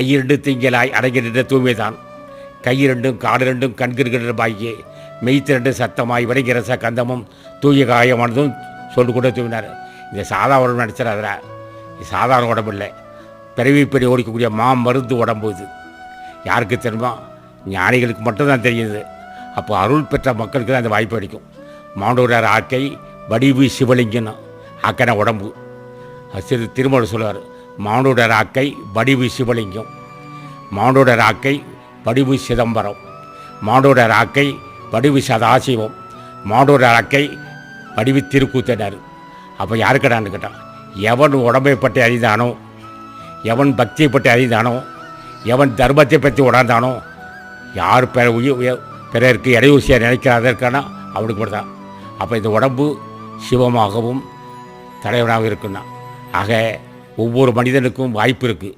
ஐயிரண்டு திங்களாய் அடங்கின்ற தூய்மைதான். கையிரண்டும் காடிரண்டும் கண்கிருக்கின்ற பாய்க்கு மெய்த்திரண்டு சத்தமாய் விடைகிறச கந்தமும் தூய காயமானதும் சொல்லு கூட தூவினார். இந்த சாதாரண உடம்பு நினச்சிடாதா, இது சாதாரண உடம்பு இல்லை, பிறவிப்படி ஓடிக்கக்கூடிய மருந்து உடம்பு இது. யாருக்கு தெரியுமா? ஞானிகளுக்கு மட்டும்தான் தெரியுது. அப்போ அருள் பெற்ற மக்களுக்கு தான் அந்த வாய்ப்பு கிடைக்கும். மாண்டூரார் ஆக்கை வடிவு சிவலிங்கன்னு ஆக்கன உடம்பு. சிறு திருமணம் சொல்லுவார், மாண்டூரார் ஆக்கை வடிவு சிவலிங்கம், மாண்டூரார் ஆக்கை வடிவு சிதம்பரம், மாண்டூரார் ஆக்கை வடிவு சதாசிவம், மாண்டூரார் ஆக்கை வடிவு திருக்கூத்தனார். அப்போ யாருக்கடான்னு கேட்டான், எவன் உடம்பை பற்றி அறிந்தானோ, எவன் பக்தியை பற்றி அறிந்தானோ, எவன் தர்மத்தை பற்றி உணர்ந்தானோ, யார் பிறருக்கு இடையூசியாக நினைக்காதற்கான அவனுக்கு மட்டும் தான். அப்போ இந்த உடம்பு சிவமாகவும் தலைவனாகவும் இருக்குன்னா, ஆக ஒவ்வொரு மனிதனுக்கும் வாய்ப்பு இருக்குது.